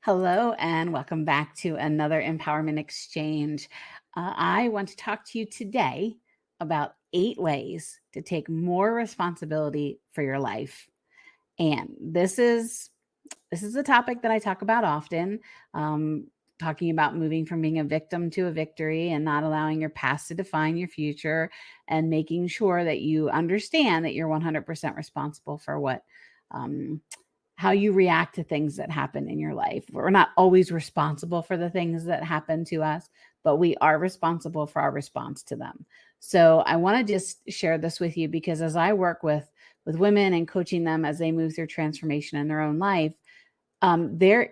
Hello, and welcome back to another Empowerment Exchange. I want to talk to you today about 8 ways to take more responsibility for your life. And this is a topic that I talk about often. Talking about moving from being a victim to a victory and not allowing your past to define your future, and making sure that you understand that you're 100% responsible for um, how you react to things that happen in your life. We're not always responsible for the things that happen to us, but we are responsible for our response to them. So I want to just share this with you because as I work with women and coaching them as they move through transformation in their own life, there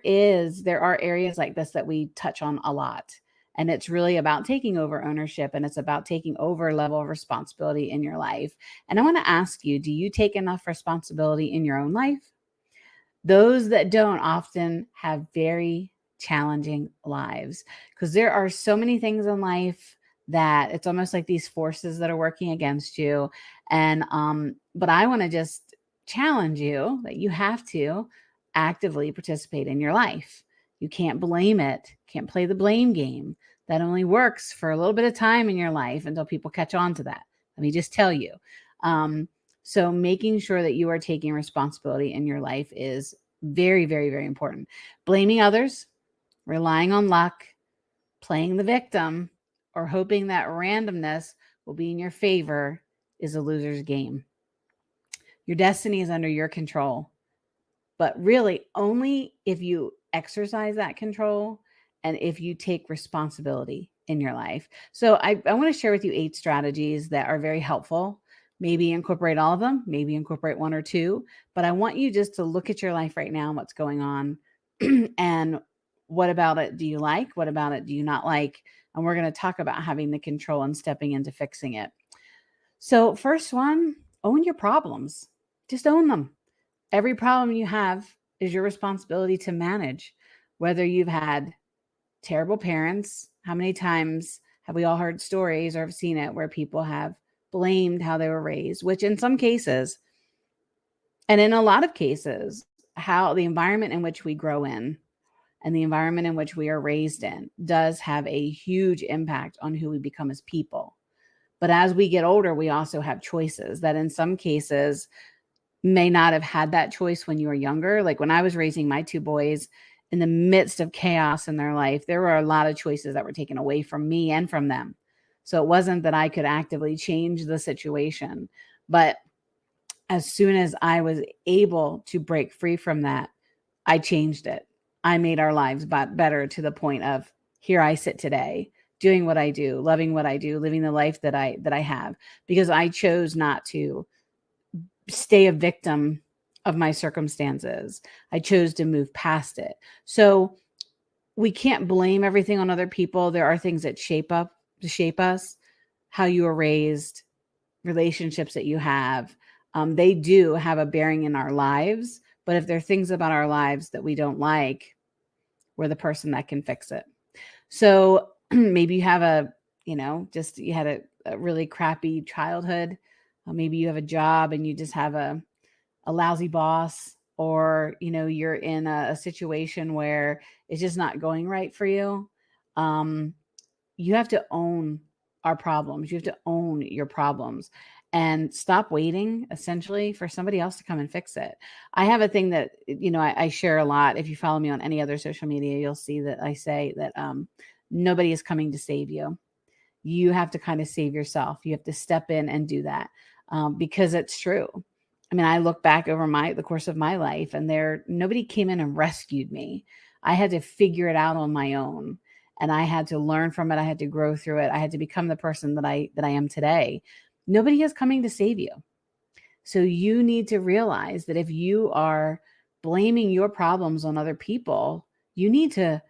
are areas like this that we touch on a lot. And it's really about taking over ownership, and it's about taking over a level of responsibility in your life. And I want to ask you, do you take enough responsibility in your own life? Those that don't often have very challenging lives because there are so many things in life that it's almost like these forces that are working against you. But I want to just challenge you that you have to actively participate in your life. You can't blame it, can't play the blame game. That only works for a little bit of time in your life until people catch on to that. Let me just tell you. Um, so making sure that you are taking responsibility in your life is very, very, very important. Blaming others, relying on luck, playing the victim, or hoping that randomness will be in your favor is a loser's game. Your destiny is under your control, but really only if you exercise that control and if you take responsibility in your life. So I want to share with you 8 strategies that are very helpful. Maybe incorporate all of them, maybe incorporate one or two, but I want you just to look at your life right now and what's going on. And what about it do you like? What about it do you not like? And we're going to talk about having the control and stepping into fixing it. So, first one, own your problems. Just own them. Every problem you have is your responsibility to manage. Whether you've had terrible parents, how many times have we all heard stories or have seen it where people have blamed how they were raised, which in some cases, and in a lot of cases, how the environment in which we grow in and the environment in which we are raised in does have a huge impact on who we become as people. But as we get older, we also have choices that in some cases may not have had that choice when you were younger. Like when I was raising my 2 boys in the midst of chaos in their life, there were a lot of choices that were taken away from me and from them. So it wasn't that I could actively change the situation. But as soon as I was able to break free from that, I changed it. I made our lives better to the point of here I sit today, doing what I do, loving what I do, living the life that I have, because I chose not to stay a victim of my circumstances. I chose to move past it. So we can't blame everything on other people. There are things that shape us, how you were raised, relationships that you have. They do have a bearing in our lives. But if there are things about our lives that we don't like, we're the person that can fix it. So maybe you have just you had a really crappy childhood. Maybe you have a job and you just have a lousy boss, or you're in a situation where it's just not going right for you. um, you have to own our problems. You have to own your problems and stop waiting essentially for somebody else to come and fix it. I have a thing that I share a lot. If you follow me on any other social media, you'll see that I say that nobody is coming to save you. You have to kind of save yourself. You have to step in and do that, because it's true. I mean, I look back over the course of my life, and nobody came in and rescued me. I had to figure it out on my own, and I had to learn from it. I had to grow through it. I had to become the person that I am today. Nobody is coming to save you. So you need to realize that if you are blaming your problems on other people, you need to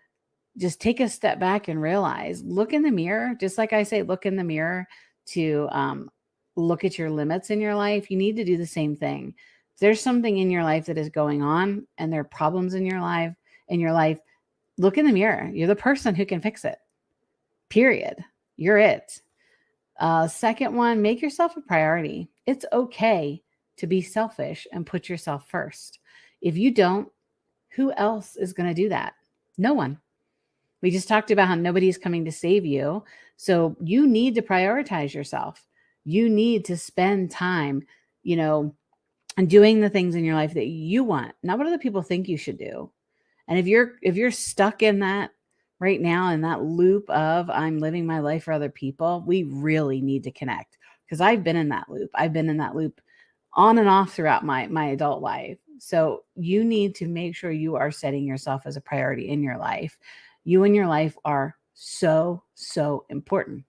just take a step back and realize, look in the mirror, just like I say, look in the mirror to look at your limits in your life. You need to do the same thing. If there's something in your life that is going on and there are problems in your life, look in the mirror. You're the person who can fix it. Period. You're it. Second one, make yourself a priority. It's okay to be selfish and put yourself first. If you don't, who else is going to do that? No one. We just talked about how nobody's coming to save you. So you need to prioritize yourself. You need to spend time, you know, and doing the things in your life that you want, not what other people think you should do. And if you're stuck in that right now, in that loop of I'm living my life for other people, we really need to connect, because I've been in that loop. I've been in that loop on and off throughout my adult life. So you need to make sure you are setting yourself as a priority in your life. You and your life are so important,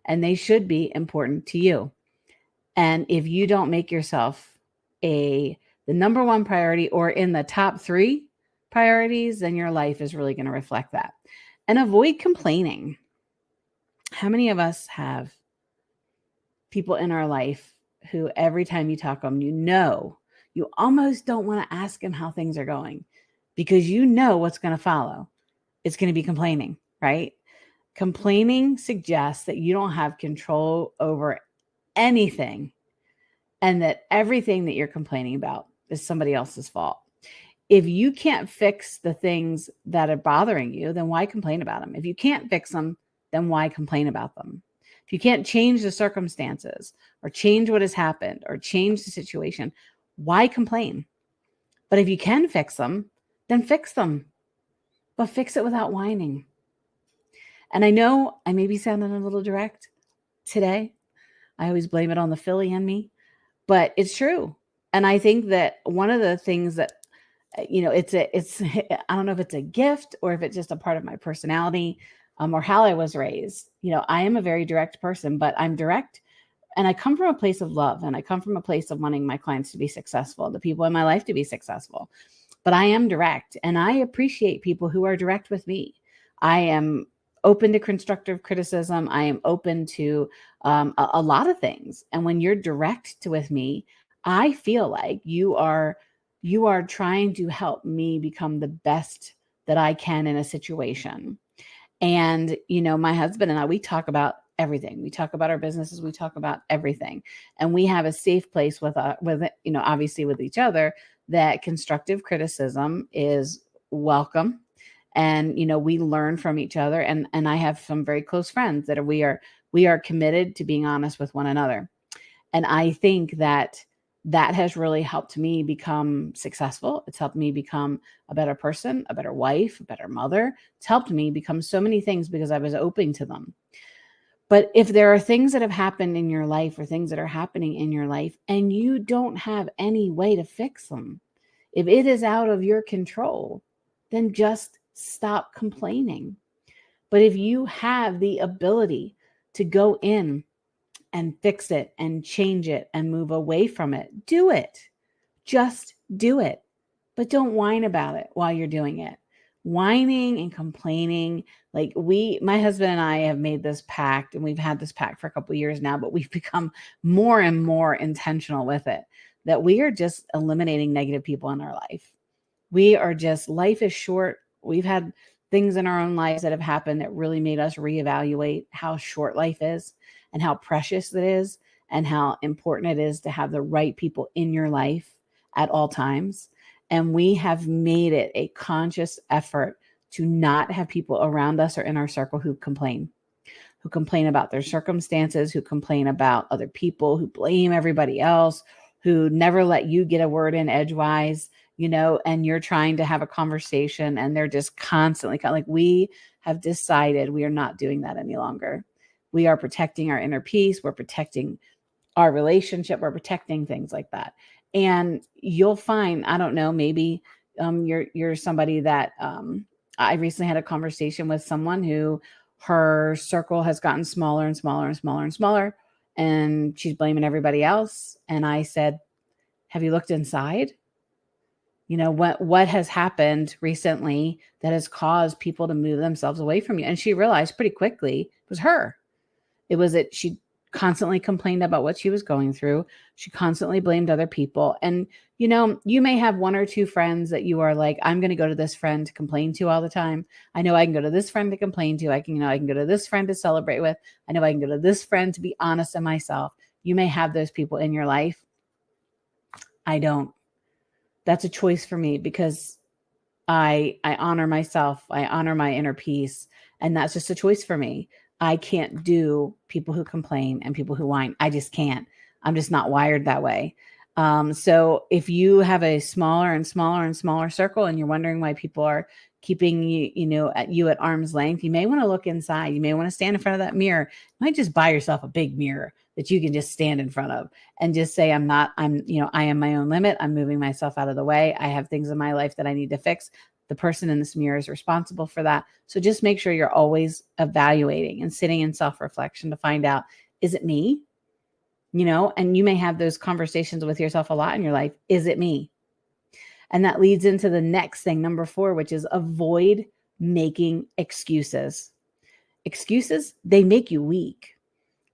and they should be important to you. And if you don't make yourself the number one priority, or in the top 3 priorities, then your life is really going to reflect that. And avoid complaining. How many of us have people in our life who every time you talk to them, you almost don't want to ask them how things are going, because you know what's going to follow. It's going to be complaining, right? Complaining suggests that you don't have control over anything, and that everything that you're complaining about is somebody else's fault. If you can't fix the things that are bothering you, then why complain about them? If you can't fix them, then why complain about them? If you can't change the circumstances, or change what has happened, or change the situation, why complain? But if you can fix them, then fix them, but fix it without whining. And I know I may be sounding a little direct today. I always blame it on the Philly in me, but it's true. And I think that one of the things that, it's I don't know if it's a gift, or if it's just a part of my personality, or how I was raised. I am a very direct person, but I'm direct, and I come from a place of love, and I come from a place of wanting my clients to be successful, the people in my life to be successful. But I am direct, and I appreciate people who are direct with me. I am open to constructive criticism. I am open to a lot of things. And when you're direct with me, I feel like you are trying to help me become the best that I can in a situation. And, my husband and I, we talk about everything. We talk about our businesses. We talk about everything. And we have a safe place obviously with each other, that constructive criticism is welcome. And, we learn from each other. And I have some very close friends that we are committed to being honest with one another. And I think that has really helped me become successful. It's helped me become a better person, a better wife, a better mother. It's helped me become so many things because I was open to them. But if there are things that have happened in your life, or things that are happening in your life, and you don't have any way to fix them, if it is out of your control, then just stop complaining. But if you have the ability to go in and fix it and change it and move away from it, do it. Just do it. But don't whine about it while you're doing it. Whining and complaining, like my husband and I have made this pact, and we've had this pact for a couple of years now, but we've become more and more intentional with it, that we are just eliminating negative people in our life. Life is short. We've had things in our own lives that have happened that really made us reevaluate how short life is, and how precious it is, and how important it is to have the right people in your life at all times. And we have made it a conscious effort to not have people around us or in our circle who complain about their circumstances, who complain about other people, who blame everybody else, who never let you get a word in edgewise, and you're trying to have a conversation and they're just constantly like, we have decided we are not doing that any longer. We are protecting our inner peace. We're protecting our relationship. We're protecting things like that. And you'll find, I don't know, maybe you're somebody that I recently had a conversation with someone who her circle has gotten smaller and smaller and smaller and smaller, and she's blaming everybody else. And I said, have you looked inside? What has happened recently that has caused people to move themselves away from you? And she realized pretty quickly it was her. It was that she constantly complained about what she was going through. She constantly blamed other people. And, you may have one or two friends that you are like, I'm going to go to this friend to complain to all the time. I know I can go to this friend to complain to. I can go to this friend to celebrate with. I know I can go to this friend to be honest in myself. You may have those people in your life. I don't. That's a choice for me, because I honor myself. I honor my inner peace. And that's just a choice for me. I can't do people who complain and people who whine. I just can't. I'm just not wired that way. So if you have a smaller and smaller and smaller circle and you're wondering why people are keeping you at arm's length, you may want to look inside. You may want to stand in front of that mirror. You might just buy yourself a big mirror that you can just stand in front of and just say, I am my own limit. I'm moving myself out of the way. I have things in my life that I need to fix. The person in this mirror is responsible for that. So just make sure you're always evaluating and sitting in self-reflection to find out, is it me? And you may have those conversations with yourself a lot in your life. Is it me? And that leads into the next thing, number 4, which is avoid making excuses. Excuses, they make you weak.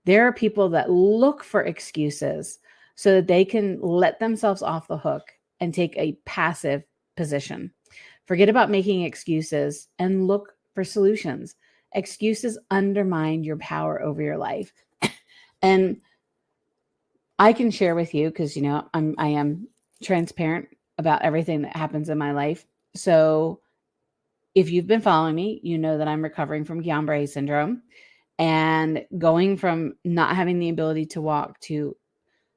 There are people that look for excuses so that they can let themselves off the hook and take a passive position. Forget about making excuses and look for solutions. Excuses undermine your power over your life. And I can share with you because, I am transparent about everything that happens in my life. So if you've been following me, you know that I'm recovering from Guillain-Barré syndrome and going from not having the ability to walk to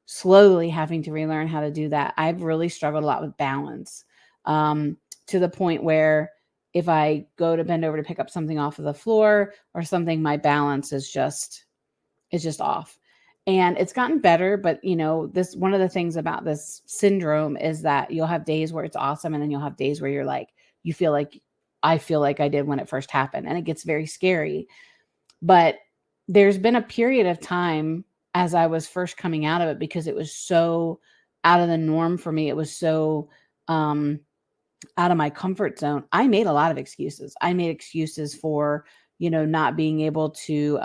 slowly having to relearn how to do that. I've really struggled a lot with balance, to the point where if I go to bend over to pick up something off of the floor or something, my balance is just off. And it's gotten better, but this one of the things about this syndrome is that you'll have days where it's awesome, and then you'll have days where you're like, you feel like I feel like I did when it first happened, and it gets very scary. But there's been a period of time as I was first coming out of it, because it was so out of the norm for me. It was so out of my comfort zone. I made a lot of excuses. I made excuses for, not being able to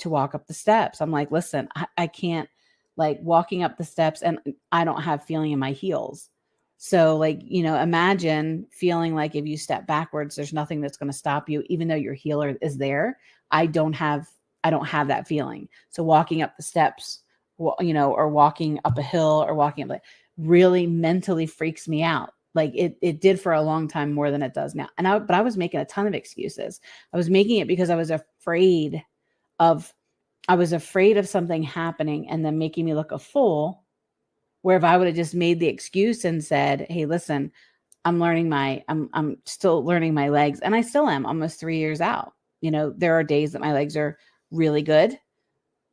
walk up the steps. I'm like, listen, I can't, like, walking up the steps and I don't have feeling in my heels. So, like, imagine feeling like if you step backwards, there's nothing that's going to stop you, even though your healer is there. I don't have that feeling. So walking up the steps, or walking up a hill or walking up, really mentally freaks me out. Like it did for a long time, more than it does now. But I was making a ton of excuses. I was making it because I was afraid of something happening and then making me look a fool. Where if I would have just made the excuse and said, hey, listen, I'm still learning my legs, and I still am almost 3 years out. There are days that my legs are really good.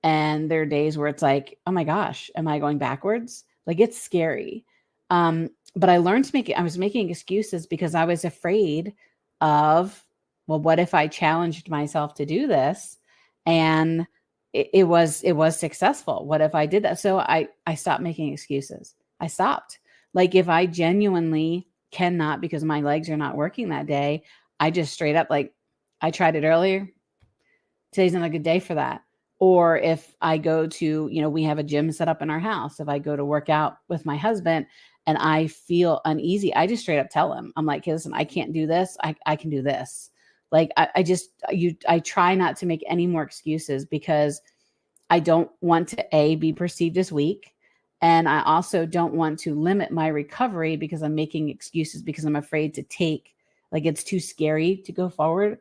And there are days where it's like, oh my gosh, am I going backwards? Like, it's scary. But I learned I was making excuses because I was afraid of, well, what if I challenged myself to do this and it was successful? What if I did that? So I stopped making excuses. I stopped. Like, if I genuinely cannot, because my legs are not working that day, I just straight up, like, I tried it earlier. Today's not a good day for that. Or if I go to, we have a gym set up in our house. If I go to work out with my husband and I feel uneasy, I just straight up tell him, I'm like, hey, listen, I can't do this. I can do this. Like, I try not to make any more excuses, because I don't want to be perceived as weak. And I also don't want to limit my recovery because I'm making excuses, because I'm afraid to it's too scary to go forward.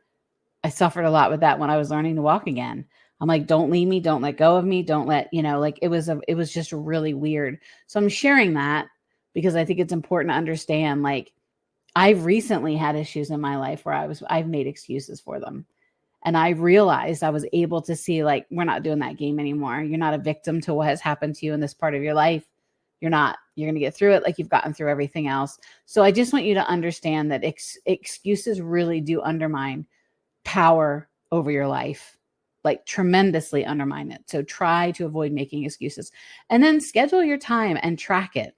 I suffered a lot with that when I was learning to walk again. I'm like, don't leave me. Don't let go of me. Don't let, it was just really weird. So I'm sharing that because I think it's important to understand, like, I've recently had issues in my life where I've made excuses for them. And I realized I was able to see, like, we're not doing that game anymore. You're not a victim to what has happened to you in this part of your life. You're not. You're going to get through it like you've gotten through everything else. So I just want you to understand that excuses really do undermine power over your life, like tremendously undermine it. So try to avoid making excuses, and then schedule your time and track it.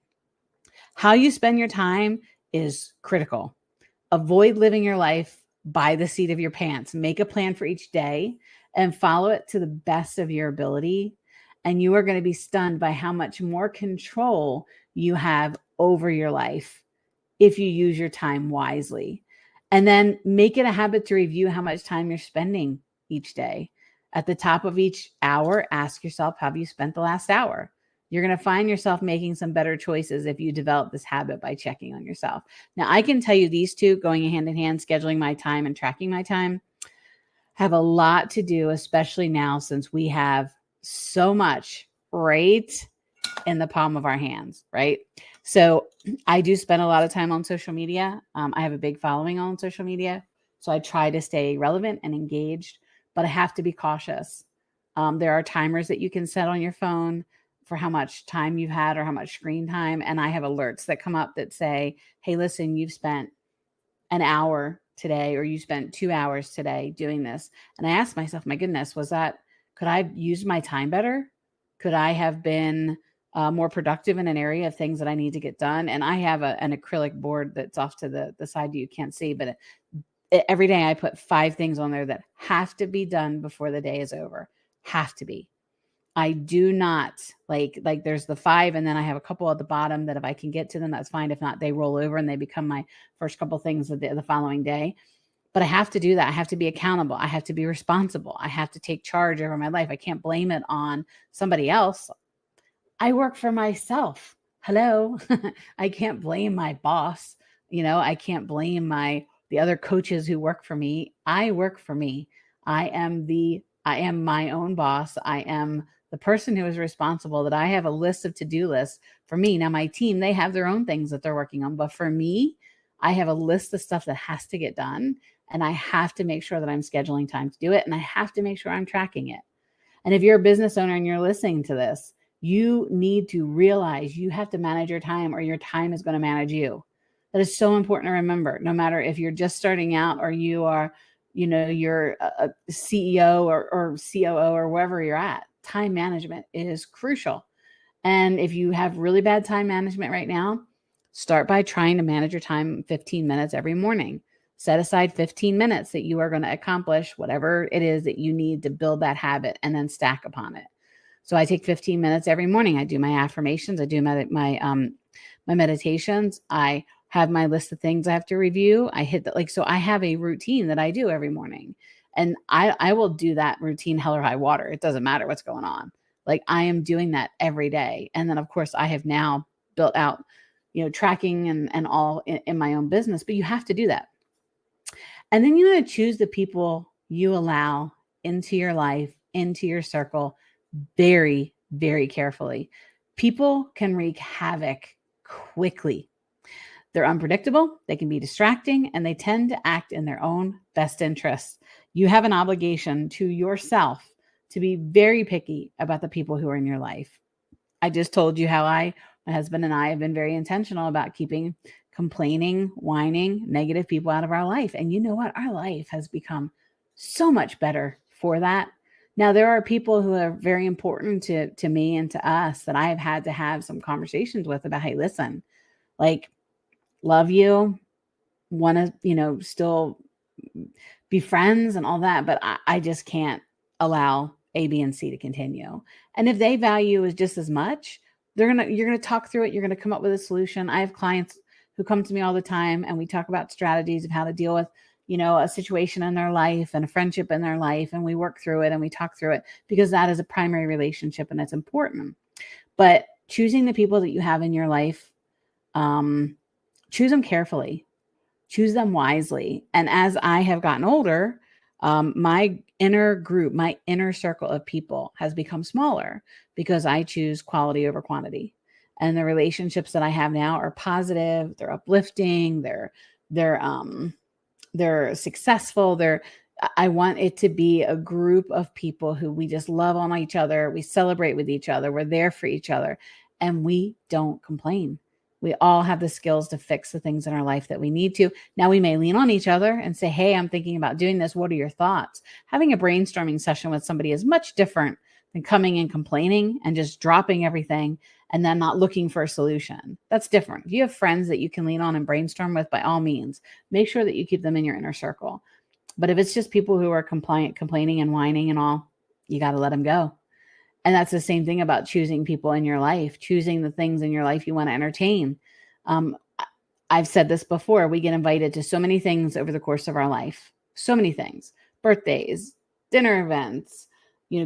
How you spend your time is critical. Avoid living your life by the seat of your pants. Make a plan for each day and follow it to the best of your ability. And you are going to be stunned by how much more control you have over your life if you use your time wisely. And then make it a habit to review how much time you're spending each day. At the top of each hour, ask yourself, have you spent the last hour? You're going to find yourself making some better choices if you develop this habit by checking on yourself. Now, I can tell you these two going hand in hand, scheduling my time and tracking my time, have a lot to do, especially now since we have so much right in the palm of our hands, right? So I do spend a lot of time on social media. I have a big following on social media. So I try to stay relevant and engaged, but I have to be cautious. There are timers that you can set on your phone for how much time you've had or how much screen time. And I have alerts that come up that say, hey, listen, you've spent an hour today or you spent 2 hours today doing this. And I asked myself, my goodness, could I have used my time better? Could I have been more productive in an area of things that I need to get done? And I have an acrylic board that's off to the side you can't see, but every day I put 5 things on there that have to be done before the day is over. Have to be. I do not like there's the 5 and then I have a couple at the bottom that if I can get to them, that's fine. If not, they roll over and they become my first couple things of the following day. But I have to do that. I have to be accountable. I have to be responsible. I have to take charge over my life. I can't blame it on somebody else. I work for myself. Hello. I can't blame my boss. I can't blame the other coaches who work for me. I work for me. I am my own boss. I am the person who is responsible, that I have a list of to-do lists for me. Now, my team, they have their own things that they're working on. But for me, I have a list of stuff that has to get done. And I have to make sure that I'm scheduling time to do it. And I have to make sure I'm tracking it. And if you're a business owner and you're listening to this, you need to realize you have to manage your time or your time is going to manage you. That is so important to remember, no matter if you're just starting out or you are, you're a CEO or COO or wherever you're at. Time management is crucial. And if you have really bad time management right now, start by trying to manage your time 15 minutes every morning. Set aside 15 minutes that you are going to accomplish whatever it is that you need to build that habit and then stack upon it. So I take 15 minutes every morning. I do my affirmations. I do my meditations. I have my list of things I have to review. I hit that, so I have a routine that I do every morning, and I will do that routine hell or high water. It doesn't matter what's going on. I am doing that every day. And then of course I have now built out, tracking and all in my own business, but you have to do that. And then you want to choose the people you allow into your life, into your circle very, very carefully. People can wreak havoc quickly. They're unpredictable, they can be distracting, and they tend to act in their own best interests. You have an obligation to yourself to be very picky about the people who are in your life. I just told you how my husband and I have been very intentional about keeping complaining, whining, negative people out of our life. And you know what? Our life has become so much better for that. Now, there are people who are very important to me and to us that I have had to have some conversations with about, hey, listen, love you, want to, still be friends and all that, but I just can't allow A, B, and C to continue. And if they value is just as much, you're gonna talk through it. You're gonna come up with a solution. I have clients who come to me all the time, and we talk about strategies of how to deal with, a situation in their life and a friendship in their life, and we work through it and we talk through it because that is a primary relationship and it's important. But choosing the people that you have in your life, choose them carefully, choose them wisely. And as I have gotten older, my inner group, my inner circle of people has become smaller because I choose quality over quantity. And the relationships that I have now are positive, they're uplifting, they're successful. I want it to be a group of people who we just love on each other. We celebrate with each other. We're there for each other, and we don't complain. We all have the skills to fix the things in our life that we need to. Now, we may lean on each other and say, hey, I'm thinking about doing this. What are your thoughts? Having a brainstorming session with somebody is much different than coming and complaining and just dropping everything and then not looking for a solution. That's different. If you have friends that you can lean on and brainstorm with, by all means, make sure that you keep them in your inner circle. But if it's just people who are complaining and whining and all, you got to let them go. And that's the same thing about choosing people in your life, choosing the things in your life you want to entertain. I've said this before. We get invited to so many things over the course of our life, so many things, birthdays, dinner events,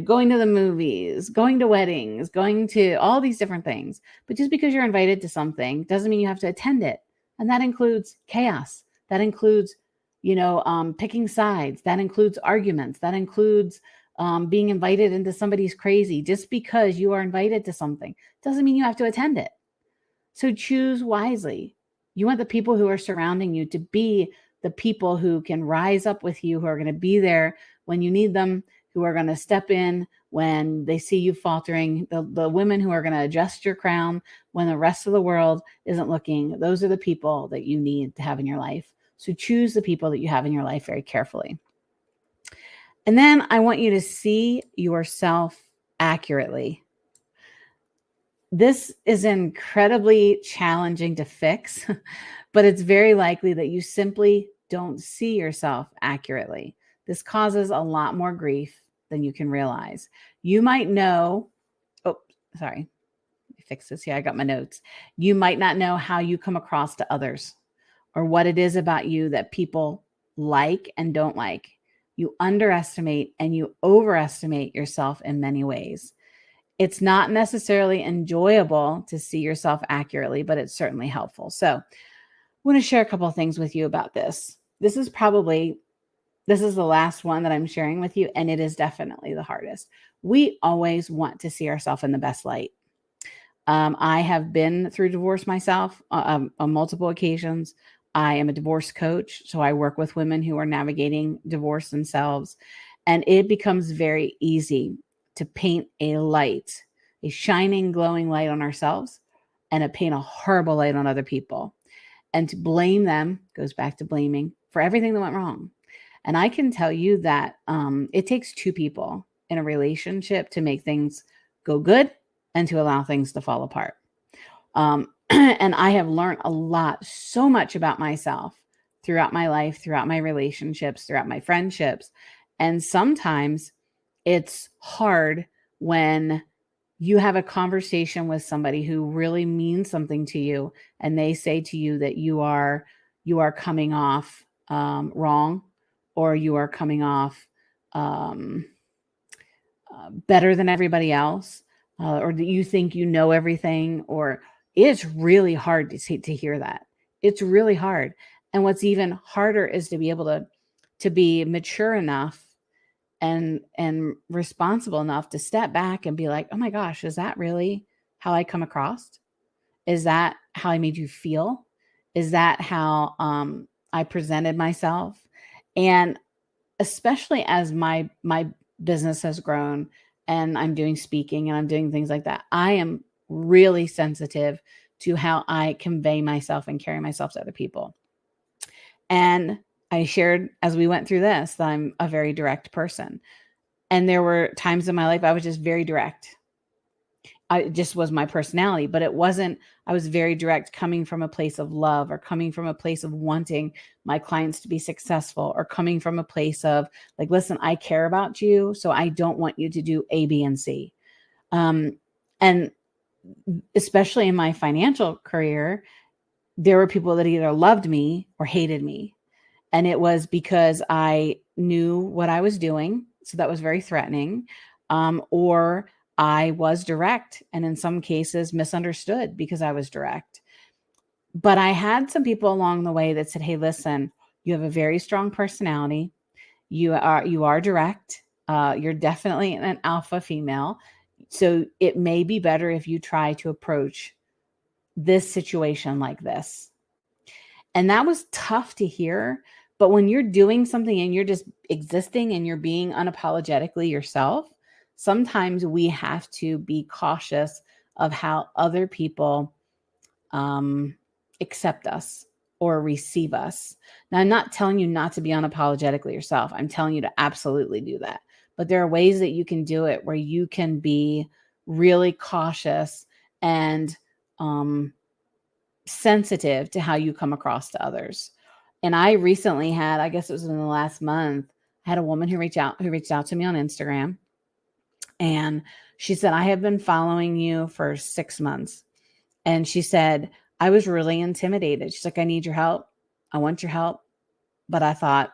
going to the movies, going to weddings, going to all these different things. But just because you're invited to something doesn't mean you have to attend it. And that includes chaos. That includes, picking sides. That includes arguments. That includes being invited into somebody's crazy. Just because you are invited to something doesn't mean you have to attend it. So choose wisely. You want the people who are surrounding you to be the people who can rise up with you, who are going to be there when you need them, who are going to step in when they see you faltering, the women who are going to adjust your crown when the rest of the world isn't looking. Those are the people that you need to have in your life. So choose the people that you have in your life very carefully. And then I want you to see yourself accurately. This is incredibly challenging to fix, but it's very likely that you simply don't see yourself accurately. This causes a lot more grief than you can realize. You might know, sorry, let me fix this. Yeah, I got my notes. You might not know how you come across to others or what it is about you that people like and don't like. You underestimate and you overestimate yourself in many ways. It's not necessarily enjoyable to see yourself accurately, but it's certainly helpful. So I want to share a couple of things with you about this. This is the last one that I'm sharing with you, and it is definitely the hardest. We always want to see ourselves in the best light. I have been through divorce myself on multiple occasions. I am a divorce coach, so I work with women who are navigating divorce themselves, and it becomes very easy to paint a shining, glowing light on ourselves, and to paint a horrible light on other people. And to blame them goes back to blaming for everything that went wrong. And I can tell you that it takes two people in a relationship to make things go good and to allow things to fall apart. And I have learned so much about myself throughout my life, throughout my relationships, throughout my friendships. And sometimes it's hard when you have a conversation with somebody who really means something to you and they say to you that you are coming off wrong, or you are coming off better than everybody else, or that you think you know everything, or it's really hard to hear that. It's really hard. And what's even harder is to be able to be mature enough and responsible enough to step back and be like, oh my gosh, is that really how I come across? Is that how I made you feel? Is that how I presented myself? And especially as my business has grown and I'm doing speaking and I'm doing things like that, I am really sensitive to how I convey myself and carry myself to other people. And I shared as we went through this that I'm a very direct person. And there were times in my life I was just very direct. It just was my personality, but I was very direct coming from a place of love, or coming from a place of wanting my clients to be successful, or coming from a place of like, listen, I care about you, so I don't want you to do A, B, and C. And especially in my financial career, there were people that either loved me or hated me. And it was because I knew what I was doing. So that was very threatening. Or I was direct, and in some cases misunderstood because I was direct. But I had some people along the way that said, hey, listen, you have a very strong personality. You are direct. You're definitely an alpha female. So it may be better if you try to approach this situation like this. And that was tough to hear. But when you're doing something and you're just existing and you're being unapologetically yourself, sometimes we have to be cautious of how other people accept us or receive us. Now, I'm not telling you not to be unapologetically yourself. I'm telling you to absolutely do that. But there are ways that you can do it where you can be really cautious and sensitive to how you come across to others. And I recently had, I guess it was in the last month, I had a woman who reached out to me on Instagram. And she said, I have been following you for 6 months. And she said, I was really intimidated. She's like, I need your help. I want your help. But I thought,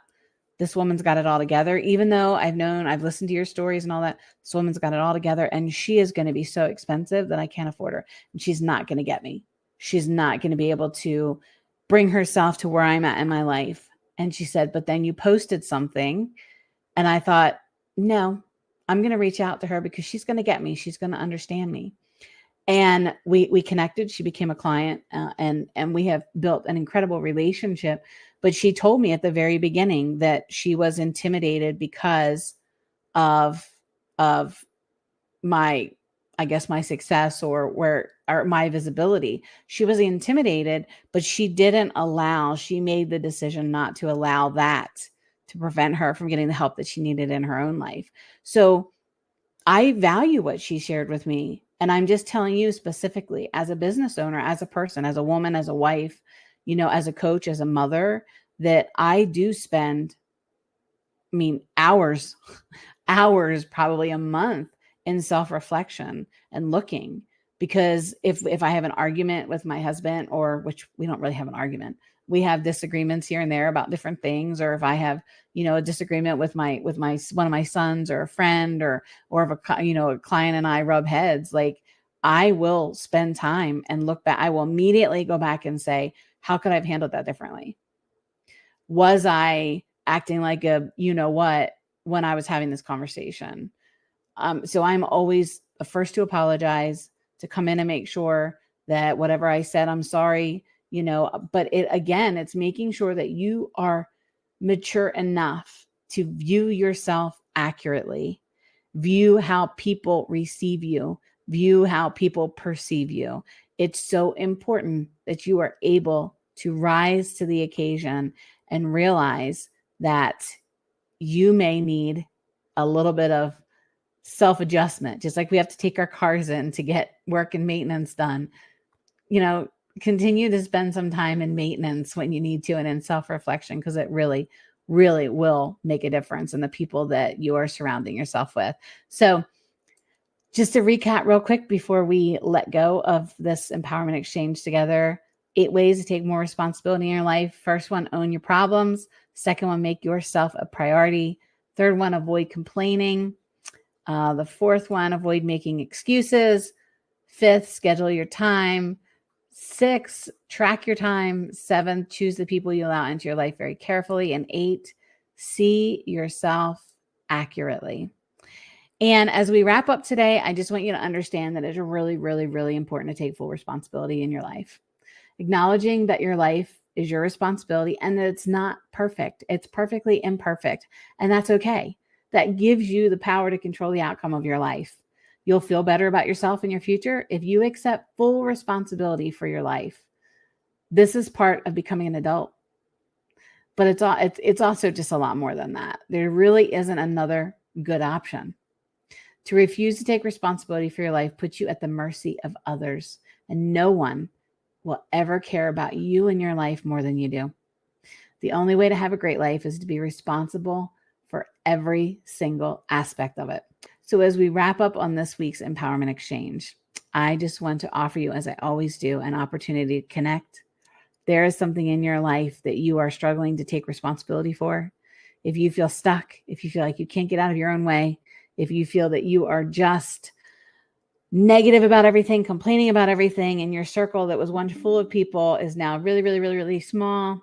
this woman's got it all together. Even though I've listened to your stories and all that, this woman's got it all together, and she is going to be so expensive that I can't afford her. And she's not going to get me. She's not going to be able to bring herself to where I'm at in my life. And she said, but then you posted something. And I thought, no, I'm going to reach out to her because she's going to get me. She's going to understand me. And we connected. She became a client, and we have built an incredible relationship. But she told me at the very beginning that she was intimidated because of of my, I guess, my success, or my visibility. She was intimidated, but she made the decision not to allow that to prevent her from getting the help that she needed in her own life. So I value what she shared with me. And I'm just telling you specifically, as a business owner, as a person, as a woman, as a wife, as a coach, as a mother, that I do spend, hours, hours, probably a month, in self-reflection and looking. Because if I have an argument with my husband, or which we don't really have an argument, we have disagreements here and there about different things, or if I have, a disagreement with my one of my sons, or a friend, or if a client and I rub heads, like, I will spend time and look back. I will immediately go back and say, how could I have handled that differently? Was I acting like a what when I was having this conversation? So I'm always the first to apologize, to come in and make sure that whatever I said, I'm sorry, but it's making sure that you are mature enough to view yourself accurately, view how people receive you, view how people perceive you. It's so important that you are able to rise to the occasion and realize that you may need a little bit of self-adjustment, just like we have to take our cars in to get work and maintenance done. Continue to spend some time in maintenance when you need to, and in self-reflection, because it really, really will make a difference in the people that you are surrounding yourself with. So just to recap real quick before we let go of this empowerment exchange together: 8 ways to take more responsibility in your life. First one, own your problems. Second one, make yourself a priority. Third one, avoid complaining. The fourth one, avoid making excuses. Fifth, schedule your time. 6, track your time. 7, choose the people you allow into your life very carefully. And 8, see yourself accurately. And as we wrap up today, I just want you to understand that it's really, really, really important to take full responsibility in your life. Acknowledging that your life is your responsibility and that it's not perfect. It's perfectly imperfect. And that's okay. That gives you the power to control the outcome of your life. You'll feel better about yourself in your future if you accept full responsibility for your life. This is part of becoming an adult. But it's also just a lot more than that. There really isn't another good option. To refuse to take responsibility for your life puts you at the mercy of others, and no one will ever care about you and your life more than you do. The only way to have a great life is to be responsible for every single aspect of it. So as we wrap up on this week's Empowerment Exchange, I just want to offer you, as I always do, an opportunity to connect. There is something in your life that you are struggling to take responsibility for. If you feel stuck, if you feel like you can't get out of your own way, if you feel that you are just negative about everything, complaining about everything, and your circle that was once full of people is now really, really, really, really small,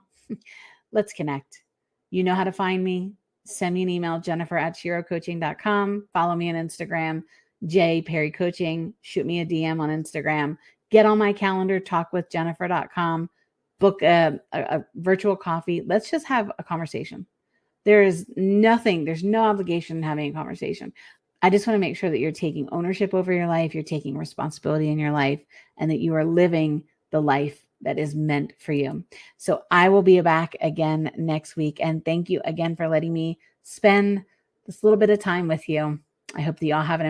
let's connect. You know how to find me. Send me an email, jennifer@shirocoaching.com. Follow me on Instagram, Perri Coaching. Shoot me a DM on Instagram. Get on my calendar, talkwithjennifer.com. Book a virtual coffee. Let's just have a conversation. There's no obligation in having a conversation. I just want to make sure that you're taking ownership over your life, you're taking responsibility in your life, and that you are living the life that is meant for you. So I will be back again next week. And thank you again for letting me spend this little bit of time with you. I hope that y'all have an